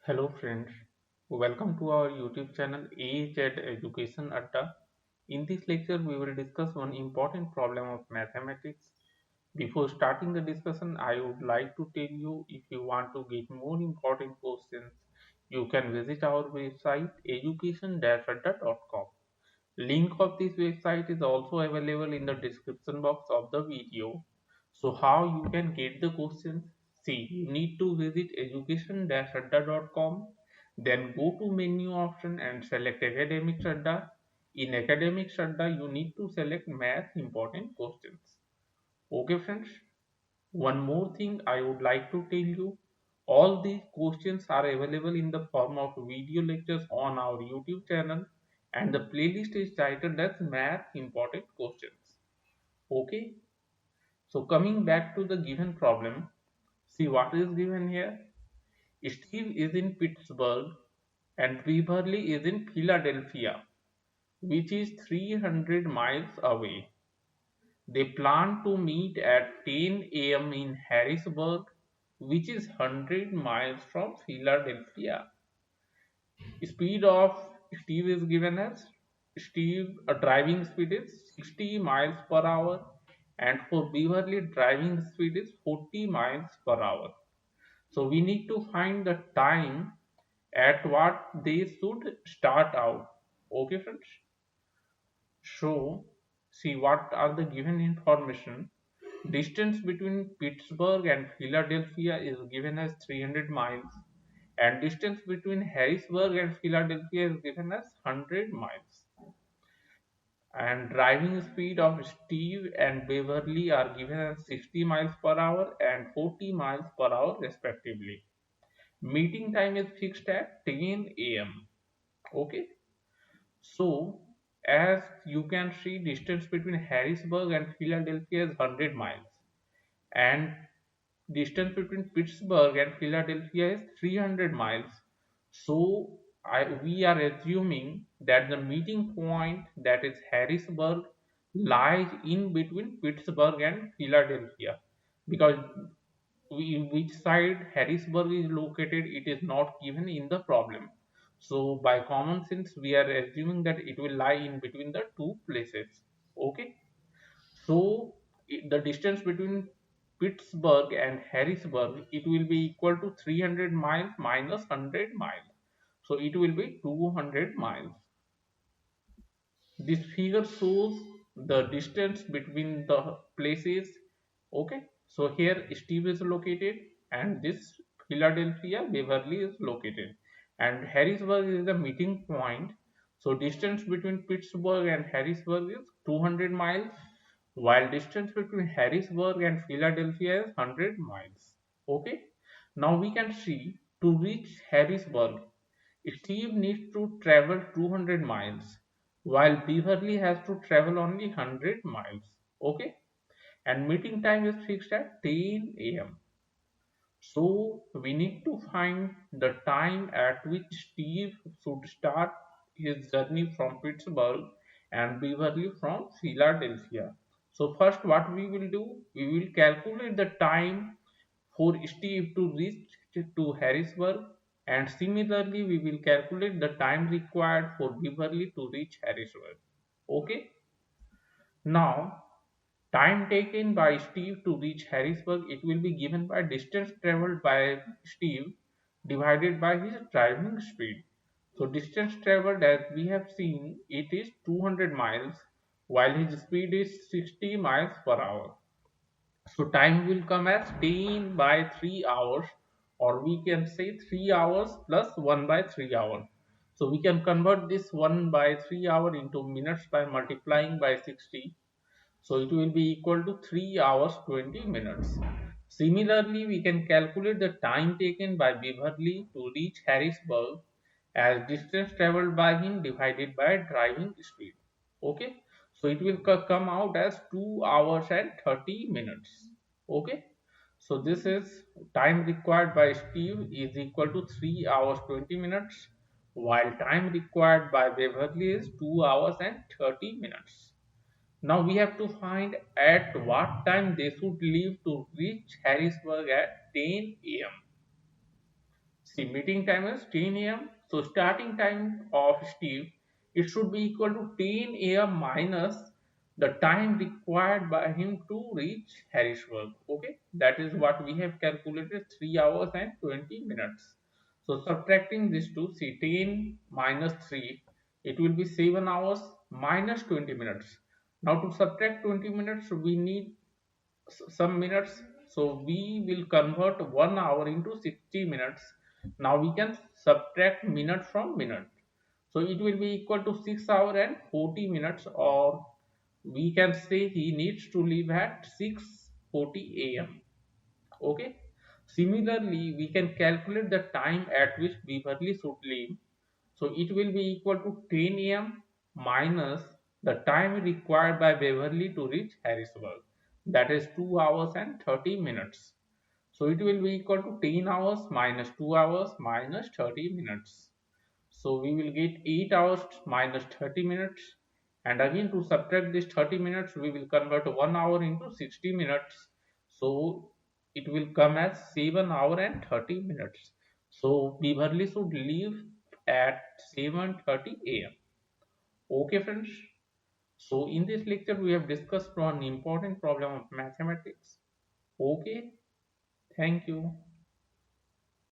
Hello friends, welcome to our YouTube channel AZ Education Adda. In this lecture, we will discuss one important problem of mathematics. Before starting the discussion, I would like to tell you if you want to get more important questions, you can visit our website education-adda.com. Link of this website is also available in the description box of the video. So how you can get the questions? See, you need to visit education-adda.com, then go to menu option and select academic Adda. In academic Adda, you need to select math important questions. Okay friends, one more thing I would like to tell you. All these questions are available in the form of video lectures on our YouTube channel and the playlist is titled as Math Important Questions. Okay, so coming back to the given problem, see what is given here. Steve is in Pittsburgh and Beverly is in Philadelphia, which is 300 miles away. They plan to meet at 10 a.m. in Harrisburg, which is 100 miles from Philadelphia. Speed of Steve is given as Steve driving speed is 60 miles per hour and for Beverly driving speed is 40 miles per hour. So we need to find the time at what they should start out. Okay friends. So see what are the given information. Distance between Pittsburgh and Philadelphia is given as 300 miles and distance between Harrisburg and Philadelphia is given as 100 miles. And driving speed of Steve and Beverly are given as 60 miles per hour and 40 miles per hour respectively. Meeting time is fixed at 10 a.m. Okay. So as you can see, distance between Harrisburg and Philadelphia is 100 miles and distance between Pittsburgh and Philadelphia is 300 miles. So we are assuming that the meeting point, that is Harrisburg, lies in between Pittsburgh and Philadelphia because which side Harrisburg is located, it is not given in the problem. So by common sense, we are assuming that it will lie in between the two places. Okay. So the distance between Pittsburgh and Harrisburg, it will be equal to 300 miles minus 100 miles. So it will be 200 miles. This figure shows the distance between the places. Okay. So here Steve is located and this Philadelphia Beverly is located and Harrisburg is the meeting point. So distance between Pittsburgh and Harrisburg is 200 miles while distance between Harrisburg and Philadelphia is 100 miles. Okay. Now we can see to reach Harrisburg, Steve needs to travel 200 miles while Beverly has to travel only 100 miles. Okay. And meeting time is fixed at 10 a.m. So we need to find the time at which Steve should start his journey from Pittsburgh and Beverly from Philadelphia. So first what we will do, we will calculate the time for Steve to reach to Harrisburg and similarly we will calculate the time required for Beverly to reach Harrisburg. Okay. Now time taken by Steve to reach Harrisburg, it will be given by distance traveled by Steve divided by his driving speed. So distance traveled, as we have seen, it is 200 miles while his speed is 60 miles per hour. So time will come as 10 by 3 hours or we can say 3 hours plus 1 by 3 hour. So we can convert this 1 by 3 hour into minutes by multiplying by 60, so it will be equal to 3 hours 20 minutes. Similarly, we can calculate the time taken by Beverly to reach Harrisburg as distance traveled by him divided by driving speed. Okay. So it will come out as 2 hours and 30 minutes. Okay. So this is time required by Steve is equal to 3 hours 20 minutes while time required by Beverly is 2 hours and 30 minutes. Now we have to find at what time they should leave to reach Harrisburg at 10 a.m. See, meeting time is 10 a.m. So starting time of Steve, it should be equal to 10 a.m. minus the time required by him to reach Harrisburg. Okay, that is what we have calculated, 3 hours and 20 minutes. So subtracting this to, see, 10 minus 3, it will be 7 hours minus 20 minutes. Now to subtract 20 minutes, we need some minutes, so we will convert 1 hour into 60 minutes. Now we can subtract minute from minute, so it will be equal to 6 hour and 40 minutes, or we can say he needs to leave at 6:40 a.m. Okay, similarly we can calculate the time at which Beverly should leave. So it will be equal to 10 a.m. minus the time required by Beverly to reach Harrisburg. That is 2 hours and 30 minutes. So it will be equal to 10 hours minus 2 hours minus 30 minutes. So we will get 8 hours minus 30 minutes. And again, to subtract this 30 minutes, we will convert 1 hour into 60 minutes. So it will come as 7 hour and 30 minutes. So Beverly should leave at 7:30 a.m. Okay, friends. So in this lecture, we have discussed one important problem of mathematics. Okay, thank you.